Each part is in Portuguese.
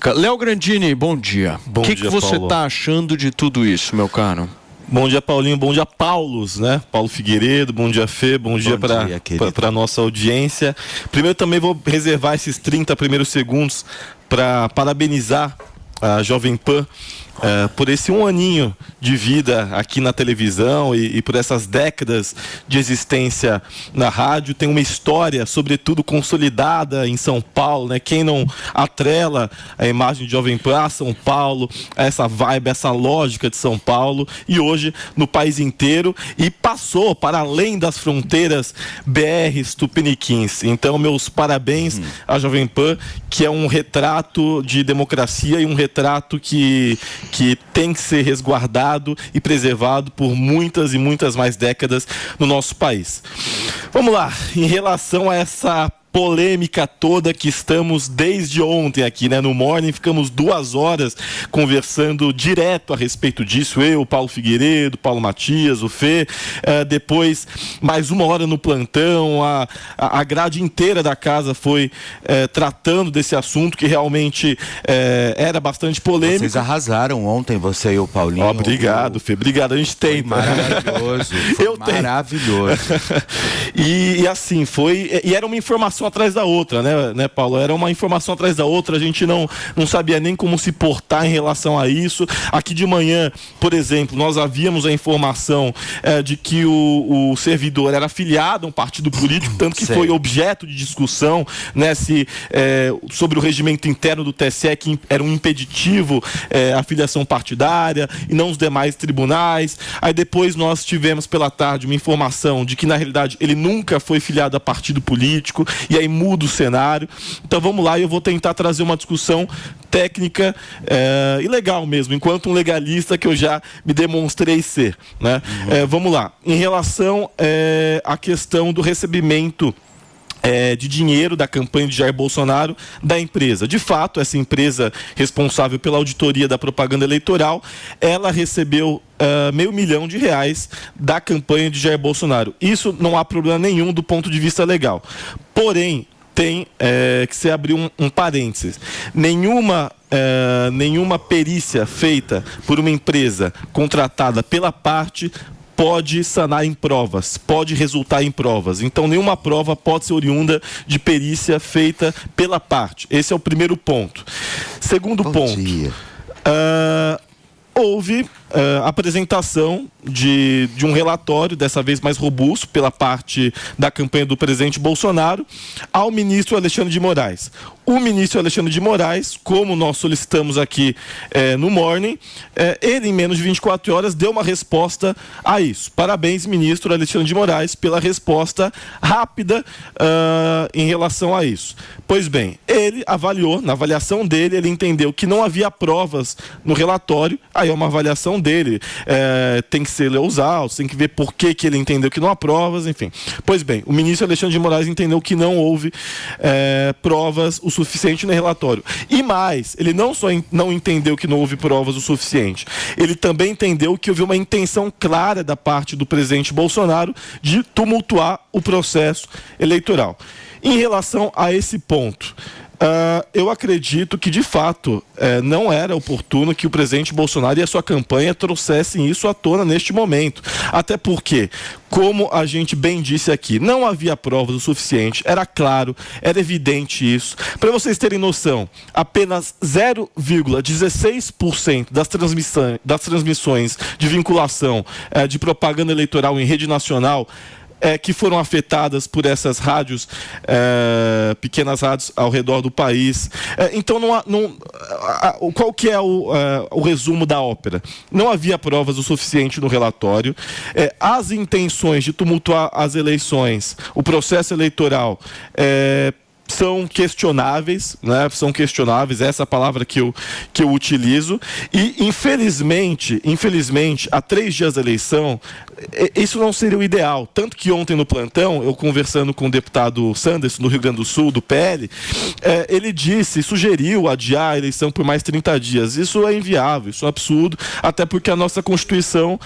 Léo Grandini, bom dia. Bom dia, que você Paulo. está achando de tudo isso, meu caro? Bom dia, Paulinho. Bom dia, Paulos, né? Paulo Figueiredo, bom dia, Fê. Bom dia para a nossa audiência. Primeiro, também vou reservar esses 30 primeiros segundos para parabenizar a Jovem Pan por esse um aninho de vida aqui na televisão e por essas décadas de existência na rádio. Tem uma história, sobretudo, consolidada em São Paulo, né? Quem não atrela a imagem de Jovem Pan a São Paulo, a essa vibe, essa lógica de São Paulo, e hoje no país inteiro, e passou para além das fronteiras BRs tupiniquins. Então, meus parabéns à Jovem Pan, que é um retrato de democracia e um retrato que tem que ser resguardado e preservado por muitas e muitas mais décadas no nosso país. Vamos lá, em relação a essa polêmica toda que estamos desde ontem aqui, né, no Morning, ficamos 2 horas conversando direto a respeito disso, eu, Paulo Figueiredo, Paulo Matias, o Fê, depois mais 1 hora no plantão, a grade inteira da casa foi tratando desse assunto que realmente era bastante polêmico. Vocês arrasaram ontem, você e o Paulinho. Obrigado, Fê, obrigado, a gente tenta. Maravilhoso, maravilhoso. E assim, e era uma informação atrás da outra, né, Paulo? Era uma informação atrás da outra, a gente não sabia nem como se portar em relação a isso. Aqui de manhã, por exemplo, nós havíamos a informação de que o servidor era afiliado a um partido político, tanto que foi objeto de discussão, né, sobre o regimento interno do TSE, que era um impeditivo a filiação partidária e não os demais tribunais. Aí depois nós tivemos pela tarde uma informação de que na realidade ele nunca foi filiado a partido político, e aí muda o cenário. Então vamos lá, e eu vou tentar trazer uma discussão técnica e legal mesmo, enquanto um legalista que eu já me demonstrei ser, né? Vamos lá, em relação à questão do recebimento de dinheiro da campanha de Jair Bolsonaro da empresa. De fato, essa empresa responsável pela auditoria da propaganda eleitoral, ela recebeu R$500 mil da campanha de Jair Bolsonaro. Isso não há problema nenhum do ponto de vista legal. Porém, tem que se abrir um parênteses. Nenhuma perícia feita por uma empresa contratada pela parte pode sanar em provas, pode resultar em provas. Então, nenhuma prova pode ser oriunda de perícia feita pela parte. Esse é o primeiro ponto. Segundo ponto. Houve apresentação de um relatório, dessa vez mais robusto, pela parte da campanha do presidente Bolsonaro, ao ministro Alexandre de Moraes. O ministro Alexandre de Moraes, como nós solicitamos aqui no Morning, ele em menos de 24 horas deu uma resposta a isso. Parabéns, ministro Alexandre de Moraes, pela resposta rápida em relação a isso. Pois bem, ele avaliou, na avaliação dele, ele entendeu que não havia provas no relatório, aí é uma avaliação dele, tem que ser os autos, tem que ver por que ele entendeu que não há provas, enfim. Pois bem, o ministro Alexandre de Moraes entendeu que não houve provas o suficiente no relatório. E mais, ele não só não entendeu que não houve provas o suficiente, ele também entendeu que houve uma intenção clara da parte do presidente Bolsonaro de tumultuar o processo eleitoral. Em relação a esse ponto, eu acredito que, de fato, não era oportuno que o presidente Bolsonaro e a sua campanha trouxessem isso à tona neste momento. Até porque, como a gente bem disse aqui, não havia provas o suficiente, era claro, era evidente isso. Para vocês terem noção, apenas 0,16% das transmissões de vinculação de propaganda eleitoral em rede nacional que foram afetadas por essas rádios, pequenas rádios ao redor do país. Então, qual que é o resumo da ópera? Não havia provas o suficiente no relatório. As intenções de tumultuar as eleições, o processo eleitoral, são questionáveis, né? São questionáveis, essa é a palavra que eu utilizo. E, infelizmente, há 3 dias da eleição, isso não seria o ideal. Tanto que ontem no plantão, eu conversando com o deputado Sanderson, do Rio Grande do Sul, do PL, ele sugeriu adiar a eleição por mais 30 dias. Isso é inviável, isso é um absurdo, até porque a nossa Constituição,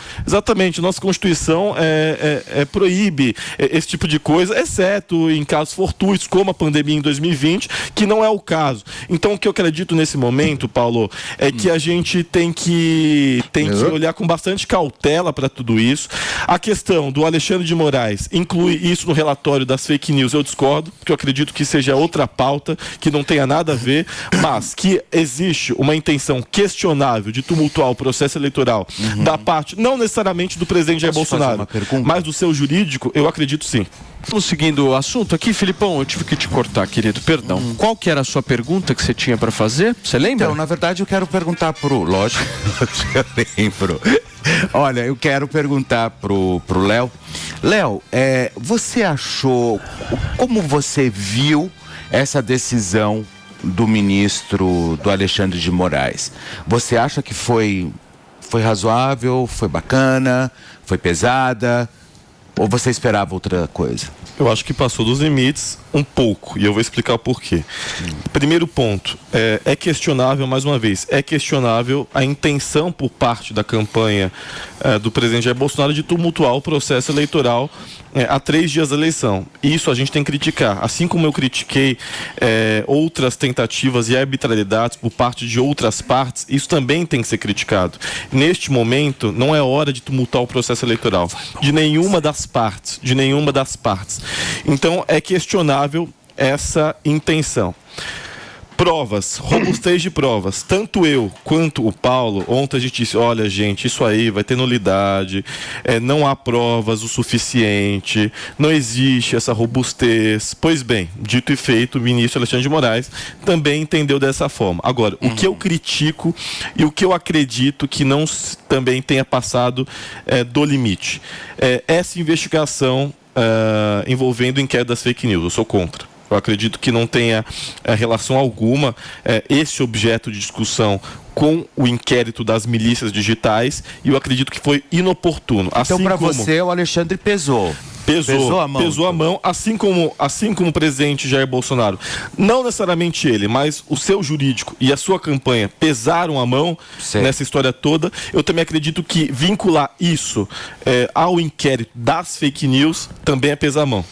proíbe esse tipo de coisa, exceto em casos fortuitos, como a pandemia ali em 2020, que não é o caso. Então, o que eu acredito nesse momento, Paulo, é que a gente tem que olhar com bastante cautela para tudo isso. A questão do Alexandre de Moraes inclui isso no relatório das fake news, eu discordo, porque eu acredito que seja outra pauta, que não tenha nada a ver, mas que existe uma intenção questionável de tumultuar o processo eleitoral da parte, não necessariamente do presidente Jair Bolsonaro, mas do seu jurídico, eu acredito sim. Vamos seguindo o assunto aqui, Filipão, eu tive que te cortar, querido, perdão. Qual que era a sua pergunta que você tinha para fazer? Você lembra? Então, na verdade, eu quero perguntar lógico, eu lembro. Olha, eu quero perguntar pro Léo. Léo, você achou, como você viu essa decisão do ministro, do Alexandre de Moraes? Você acha que foi razoável, foi bacana, foi pesada? Ou você esperava outra coisa? Eu acho que passou dos limites um pouco, e eu vou explicar o porquê. Primeiro ponto, é questionável, mais uma vez, é questionável a intenção por parte da campanha do presidente Jair Bolsonaro de tumultuar o processo eleitoral há 3 dias da eleição. Isso a gente tem que criticar. Assim como eu critiquei outras tentativas e arbitrariedades por parte de outras partes, isso também tem que ser criticado. Neste momento, não é hora de tumultuar o processo eleitoral. De nenhuma das partes. Então, é questionável essa intenção. Provas, robustez de provas. Tanto eu quanto o Paulo, ontem a gente disse, olha gente, isso aí vai ter nulidade, não há provas o suficiente, não existe essa robustez. Pois bem, dito e feito, o ministro Alexandre de Moraes também entendeu dessa forma. Agora, o que eu critico e o que eu acredito que não também tenha passado do limite, essa investigação envolvendo o inquérito das fake news, eu sou contra. Eu acredito que não tenha relação alguma esse objeto de discussão com o inquérito das milícias digitais, e eu acredito que foi inoportuno. Então, para você, o Alexandre pesou a mão, assim como o presidente Jair Bolsonaro. Não necessariamente ele, mas o seu jurídico e a sua campanha pesaram a mão nessa história toda. Eu também acredito que vincular isso ao inquérito das fake news também é pesar a mão.